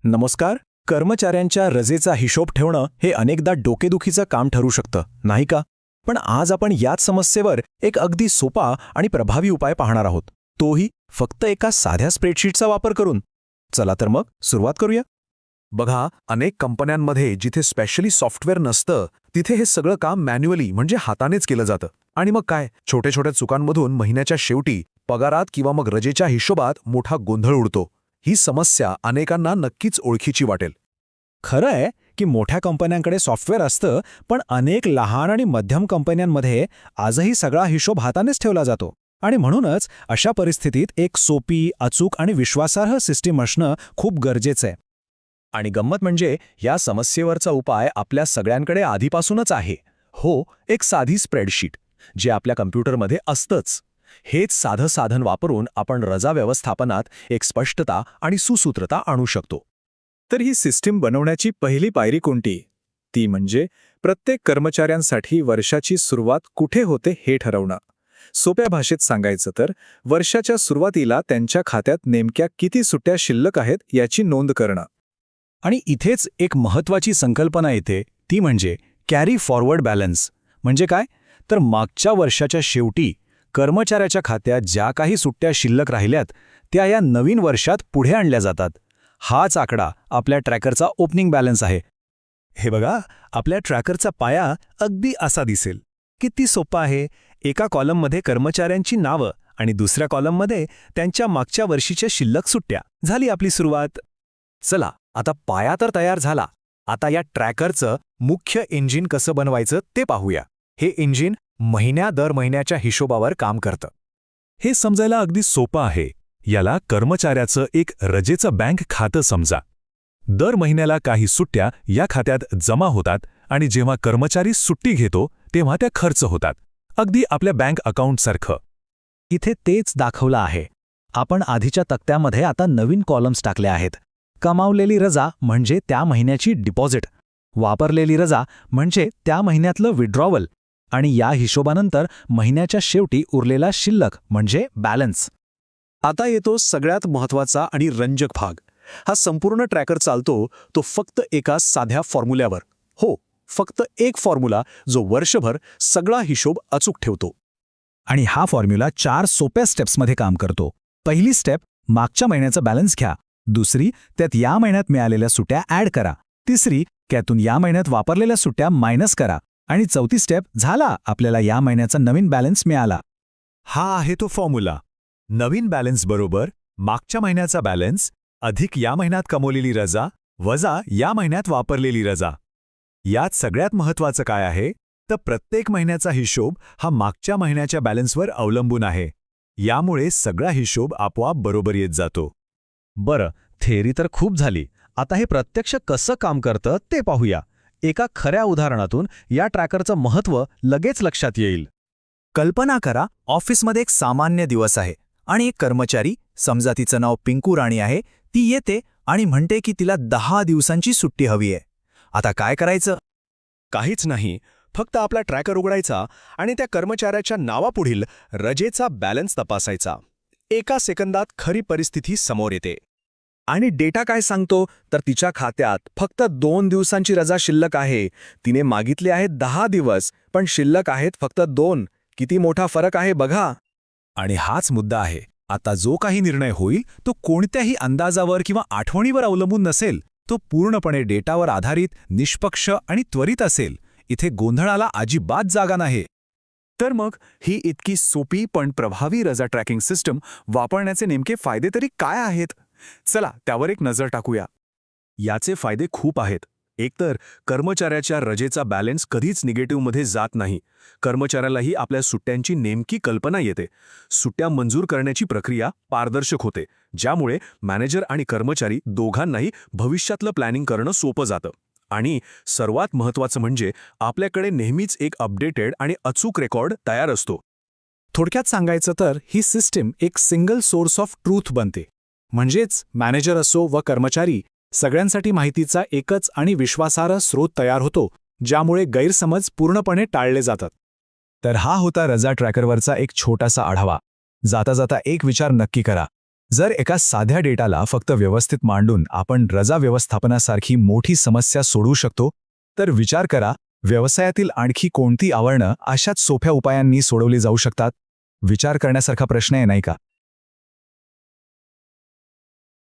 नमस्कार. कर्मचाऱ्यांच्या रजेचा हिशोब ठेवणं हे अनेकदा डोकेदुखीचं काम ठरू शकतं, नाही का? पण आज आपण याच समस्येवर एक अगदी सोपा आणि प्रभावी उपाय पाहणार आहोत, तोही फक्त एका साध्या स्प्रेडशीटचा वापर करून. चला तर मग सुरुवात करूया. बघा, अनेक कंपन्यांमध्ये जिथे स्पेशली सॉफ्टवेअर नसतं तिथे हे सगळं काम मॅन्युअली म्हणजे हातानेच केलं जातं. आणि मग काय, छोट्या छोट्या चुकांमधून महिन्याच्या शेवटी पगारात किंवा मग रजेच्या हिशोबात मोठा गोंधळ उडतो. ही समस्या अनेकांना नक्कीच ओळखीची वाटेल. खरं आहे की मोठ्या कंपन्यांकडे सॉफ्टवेअर असतं, पण अनेक लहान आणि मध्यम कंपन्यांमध्ये आजही सगळा हिशोब हातानेच ठेवला जातो. आणि म्हणूनच अशा परिस्थितीत एक सोपी, अचूक आणि विश्वासार्ह सिस्टीम असणं खूप गरजेचं आहे. आणि गंमत म्हणजे या समस्येवरचा उपाय आपल्या सगळ्यांकडे आधीपासूनच आहे. हो, एक साधी स्प्रेडशीट जे आपल्या कम्प्युटरमध्ये असतंच. हेच साधं साधन वापरून आपण रजा व्यवस्थापनात एक स्पष्टता आणि सुसूत्रता आणू शकतो. तर ही सिस्टीम बनवण्याची पहिली पायरी कोणती? ती म्हणजे प्रत्येक कर्मचाऱ्यांसाठी वर्षाची सुरुवात कुठे होते हे ठरवणं. सोप्या भाषेत सांगायचं तर वर्षाच्या सुरुवातीला त्यांच्या खात्यात नेमक्या किती सुट्ट्या शिल्लक आहेत याची नोंद करणं. आणि इथेच एक महत्त्वाची संकल्पना येते, ती म्हणजे कॅरी फॉरवर्ड बॅलन्स. म्हणजे काय? तर मागच्या वर्षाच्या शेवटी कर्मचाऱ्याच्या खात्यात ज्या काही सुट्ट्या शिल्लक राहिल्यात त्या या नवीन वर्षात पुढे आणल्या जातात. हाच आकडा आपल्या ट्रॅकरचा ओपनिंग बॅलन्स आहे. हे बघा, आपल्या ट्रॅकरचा पाया अगदी असा दिसेल. किती सोपा आहे. एका कॉलममध्ये कर्मचाऱ्यांची नावं आणि दुसऱ्या कॉलममध्ये त्यांच्या मागच्या वर्षीच्या शिल्लक सुट्ट्या. झाली आपली सुरुवात. चला, आता पाया तर तयार झाला. आता या ट्रॅकरचं मुख्य इंजिन कसं बनवायचं ते पाहूया. हे इंजिन दर महिन्याच्या हिशोबावर काम करतं. हे समजायला अगदी सोपं आहे. याला कर्मचाऱ्याचं एक रजेचं बँक खातं समजा. दर महिन्याला काही सुट्ट्या या खात्यात जमा होतात आणि जेव्हा कर्मचारी सुट्टी घेतो तेव्हा त्या खर्च होतात, अगदी आपल्या बँक अकाउंटसारखं. इथे तेच दाखवलं आहे. आपण आधीच्या तक्त्यामध्ये आता नवीन कॉलम्स टाकले आहेत. कमावलेली रजा म्हणजे त्या महिन्याची डिपॉझिट, वापरलेली रजा म्हणजे त्या महिन्यातलं विड्रॉवल, आणि या हिशोबानंतर महिन्याच्या शेवटी उरलेला शिल्लक म्हणजे बॅलन्स. आता येतो सगळ्यात महत्त्वाचा आणि रंजक भाग. हा संपूर्ण ट्रॅकर चालतो तो फक्त एका साध्या फॉर्म्युल्यावर. हो, फक्त एक फॉर्म्युला जो वर्षभर सगळा हिशोब अचूक ठेवतो. आणि हा फॉर्म्युला 4 सोप्या स्टेप्समध्ये काम करतो. पहिली स्टेप, मागच्या महिन्याचा बॅलन्स घ्या. दुसरी, त्यात या महिन्यात मिळालेल्या सुट्ट्या ॲड करा. तिसरी, त्यातून या महिन्यात वापरलेल्या सुट्ट्या मायनस करा. आणि चौथी स्टेप, झाला, आपल्याला या महिन्याचा नवीन बॅलन्स मिळाला. हा आहे तो फॉर्म्युला. नवीन बॅलन्स बरोबर मागच्या महिन्याचा बॅलन्स अधिक या महिन्यात कमवलेली रजा वजा या महिन्यात वापरलेली रजा. यात सगळ्यात महत्त्वाचं काय आहे तर प्रत्येक महिन्याचा हिशोब हा मागच्या महिन्याच्या बॅलन्सवर अवलंबून आहे. यामुळे सगळा हिशोब आपोआप बरोबर येत जातो. बरं, थेअरी तर खूप झाली. आता हे प्रत्यक्ष कसं काम करतं ते पाहूया. एका खऱ्या उदाहरणातून या ट्रॅकरचं महत्त्व लगेच लक्षात येईल. कल्पना करा, ऑफिसमध्ये एक सामान्य दिवस आहे आणि एक कर्मचारी, समजा तिचं नाव पिंकू राणी आहे, ती येते आणि म्हणते की तिला 10 दिवसांची सुट्टी हवी आहे. आता काय करायचं? काहीच नाही, फक्त आपला ट्रॅकर उघडायचा आणि त्या कर्मचाऱ्याच्या नावापुढील रजेचा बॅलन्स तपासायचा. एका सेकंदात खरी परिस्थिती समोर येते. आणि डेटा काय सांगतो तर तिच्या खात्यात फक्त 2 दिवसांची रजा शिल्लक आहे. तिने मागितले आहेत 10 दिवस, पण शिल्लक आहेत फक्त 2. किती मोठा फरक आहे बघा. आणि हाच मुद्दा आहे. आता जो काही निर्णय होईल तो कोणत्याही अंदाजावर किंवा आठवणीवर अवलंबून नसेल. तो पूर्णपणे डेटावर आधारित, निष्पक्ष आणि त्वरित असेल. इथे गोंधळाला अजिबात जागा नाही. तर मग ही इतकी सोपी पण प्रभावी रजा ट्रॅकिंग सिस्टम वापरण्याचे नेमके फायदे तरी काय आहेत? चला, त्यावर एक नजर टाकूया. याचे फायदे खूप आहेत. एकतर कर्मचाऱ्याच्या रजेचा बॅलन्स कधीच निगेटिव्हमध्ये जात नाही. कर्मचाऱ्यालाही आपल्या सुट्ट्यांची नेमकी कल्पना येते. सुट्ट्या मंजूर करण्याची प्रक्रिया पारदर्शक होते, ज्यामुळे मॅनेजर आणि कर्मचारी दोघांनाही भविष्यातलं प्लॅनिंग करणं सोपं जातं. आणि सर्वात महत्त्वाचं म्हणजे आपल्याकडे नेहमीच एक अपडेटेड आणि अचूक रेकॉर्ड तयार असतो. थोडक्यात सांगायचं तर ही सिस्टीम एक सिंगल सोर्स ऑफ ट्रूथ बनते. म्हणजेच मॅनेजर असो व कर्मचारी, सगळ्यांसाठी माहितीचा एकच आणि विश्वासार्ह स्रोत तयार होतो, ज्यामुळे गैरसमज पूर्णपणे टाळले जातात. तर हा होता रजा ट्रॅकरवरचा एक छोटासा आढावा. जाता जाता एक विचार नक्की करा. जर एका साध्या डेटाला फक्त व्यवस्थित मांडून आपण रजा व्यवस्थापनासारखी मोठी समस्या सोडवू शकतो, तर विचार करा व्यवसायातील आणखी कोणती आव्हानं अशाच सोप्या उपायांनी सोडवली जाऊ शकतात. विचार करण्यासारखा प्रश्न आहे, नाही का?